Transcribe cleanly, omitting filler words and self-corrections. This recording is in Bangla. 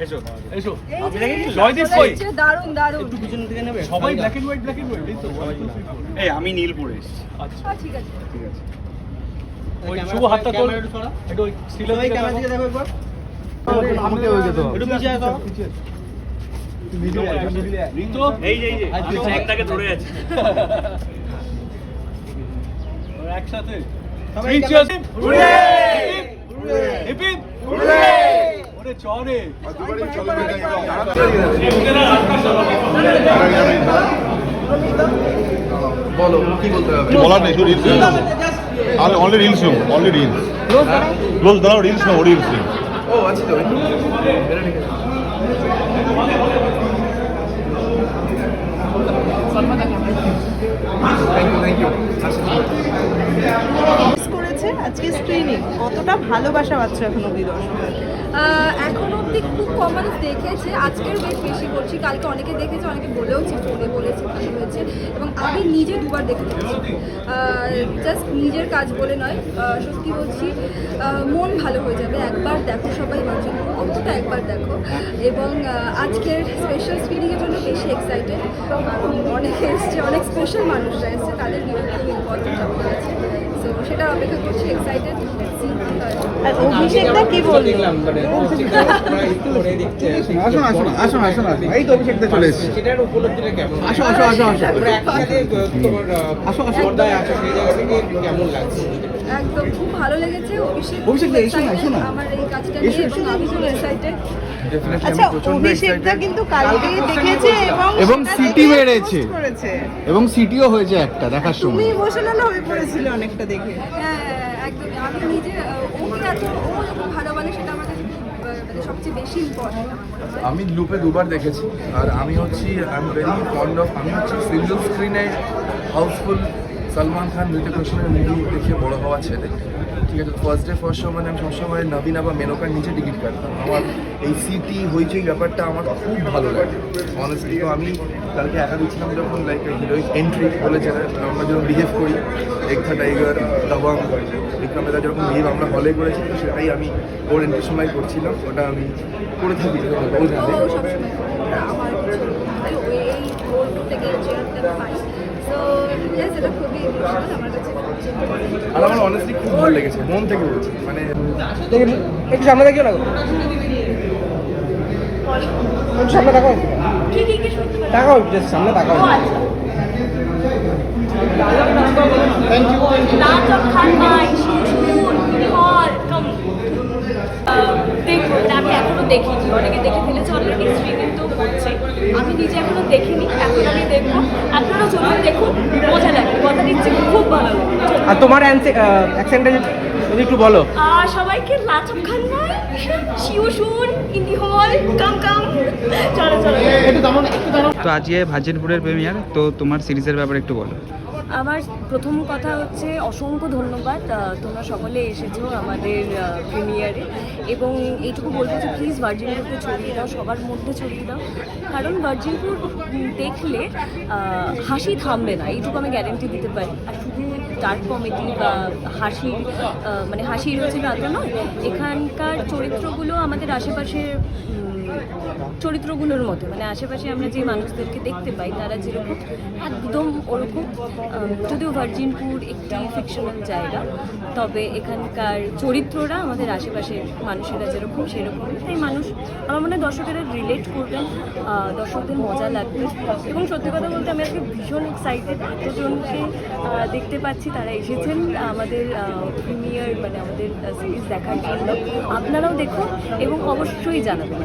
এসো এসো জয়দীপ কই? দারুণ দারুণ। একটু পিছন থেকে নেবে সবাই ব্ল্যাক এন্ড হোয়াইট এই তো সবাই। এই আমি নীল পরে এসেছি। আচ্ছা ঠিক আছে। ঠিক আছে। ওই শুভ হাতটা তোল একটু ওই সিলের দিকে ক্যামেরা দিকে দেখো একবার। আমাকে ওই যেতে হবে একটু পিছে আসো। রিতো এই যে একটাকে ধরে আছে। একসাথে Three cheers. হিপ ওরে চরে বলো কি বলতে হবে বলার নেই শুধু রিলস আর only reels no only reels close দাও রিলস নো রিলস ও আচ্ছা তো থ্যাংক ইউ করেছে আজকে স্ক্রিনিং কতটা ভালোবাসা পাচ্ছ এখন অব্দি দর্শকরা? এখন অবধি খুব কম মানুষ দেখেছে, আজকের বেশ বেশি করছি, কালকে অনেকে দেখেছে, অনেকে বলেওছে, ফোনে বলেছে ভালো হয়েছে, এবং আমি নিজে দুবার দেখে ফেলেছি। জাস্ট নিজের কাজ বলে নয়, সত্যি বলছি মন ভালো হয়ে যাবে। একবার দেখো সবাই, ভার্জিন অন্তত একবার দেখো। এবং আজকের স্পেশাল স্ক্রিনিংয়ের জন্য বেশি এক্সাইটেড, অনেকে এসছে, অনেক স্পেশাল মানুষরা এসছে, তাদের ভিডিও খুব ইম্পর্টেন্ট আমাদের আছে। সো সেটা অপেক্ষা করছি, এক্সাইটেড। আর অভিষেকটা কি বলবো? আসো আসো আসো আসো এই তো অভিষেকটা চলে এসেছে সেটার উপলব্ধিটা কেমন? আসো আসো আসো আসো তারপরে একসাথে তোমার আসো আসো পর্দায় আসো, সেই জায়গা থেকে কেমন লাগছে? একদম খুব ভালো লেগেছে। অভিষেক অভিষেক দা, এসো না, এসো না। আমার এই কাজটা নিয়ে, এবং আমি খুব এক্সাইটেড। আচ্ছা অভিষেকটা কিন্তু কালকে দেখেছে এবং সেটা সিটি থেকে মেরেছে। post করেছে। এবং সিটিও হয়েছে একটা দেখার তুমি সময় ইমোশনাল হয়ে পড়েছিলে অনেকটা দেখে। হ্যাঁ একদমই। আমি নিজে ওকে এত ও যখন ভালো বলে সেটা আমার কাছে খুব, মানে সবচেয়ে বেশি ইম্পর্টেন্ট আমার মনে হয়। আমি লুপে দুবার দেখেছি আর আমি হচ্ছি I am very fond of আমি হচ্ছি সিঙ্গল স্ক্রিনে হাউসফুল সালমান খান ঋতিক রোশনের মুভি দেখে বড় হওয়া ছেলে। ঠিক আছে, ফার্স্ট ডে ফার্স্ট শো মানে আমি সবসময় নবীনা বা মেনকার নিচে টিকিট কাটতাম। আমার এই সিটি হইচই ব্যাপারটা আমার খুব ভালো লাগে অনেস্টলি। তো আমি কালকে একা দিচ্ছিলাম যখন লাইক হিরোইক এন্ট্রি বলেছে আমরা যেরকম বিহেভ করি এক্সা টাইগার দাবাং বিক্রমেদা যেরকম বিহেভ আমরা হলে করেছি, তো সেটাই আমি ওর এন্ট্রির সময় করছিলাম। ওটা আমি করে থাকি ও জানে। ও সবসময় করে। আমার কিছু এই ওর থেকে চেয়ারটা পাই। সো ইয়েস, এটা খুবই ইমোশনাল আমার কাছে। আর আমার অনেস্টলি খুব ভালো লেগেছে, মন থেকে বলছি। মানে একটু সামনে দেখিও না গো। একটু সামনে তাকাও, তাকাও জাস্ট সামনে তাকাও। দেখবো, আমি এখনো দেখিনি, অনেকে দেখে ফেলেছে অলরেডি, স্ট্রিমিং তো হচ্ছে, আমি নিজে এখনো দেখিনি, এখন আমি দেখবো। আপনারা চলুন দেখুন, মজা লাগবে, কথা দিচ্ছি খুব ভালো লাগবে। আর তোমার অ্যাকসেন্টটা যদি একটু বলো। সবাইকে লাচম খান নাই, শিও সুর, ইন্দি হল, কাম কাম, চলো চলো। তো আজকে ভাজিনপুরের প্রিমিয়ার, তো তোমার সিরিজের ব্যাপারে একটু বলো। আমার প্রথম কথা হচ্ছে অসংখ্য ধন্যবাদ, তোমরা সকলে এসেছো আমাদের প্রিমিয়ারে, এবং এইটুকু বলবো যে প্লিজ ভার্জিনপুরকে ছড়িয়ে দাও, সবার মধ্যে ছড়িয়ে দাও, কারণ ভার্জিনপুর দেখলে হাসি থামবে না, এইটুকু আমি গ্যারেন্টি দিতে পারি। আর শুধু ডার্ক কমেডি বা হাসির মানে হাসি রয়েছে না তো নয়, এখানকার চরিত্রগুলো আমাদের আশেপাশের চরিত্রগুলোর মতো, মানে আশেপাশে আমরা যে মানুষদেরকে দেখতে পাই তারা যেরকম একদম ওরকম। যদিও ভার্জিনপুর একটি ফিকশনাল জায়গা, তবে এখানকার চরিত্ররা আমাদের আশেপাশের মানুষেরা যেরকম সেরকম। তাই মানুষ, আমার মনে হয় দর্শকেরা রিলেট করবেন, দর্শকদের মজা লাগবে। এবং সত্যি কথা বলতে আমি আজকে ভীষণ এক্সাইটেড, এতজনকে দেখতে পাচ্ছি, তারা এসেছেন আমাদের প্রিমিয়ার মানে আমাদের সিরিজ দেখার জন্য। আপনারাও দেখুন এবং অবশ্যই জানাবেন।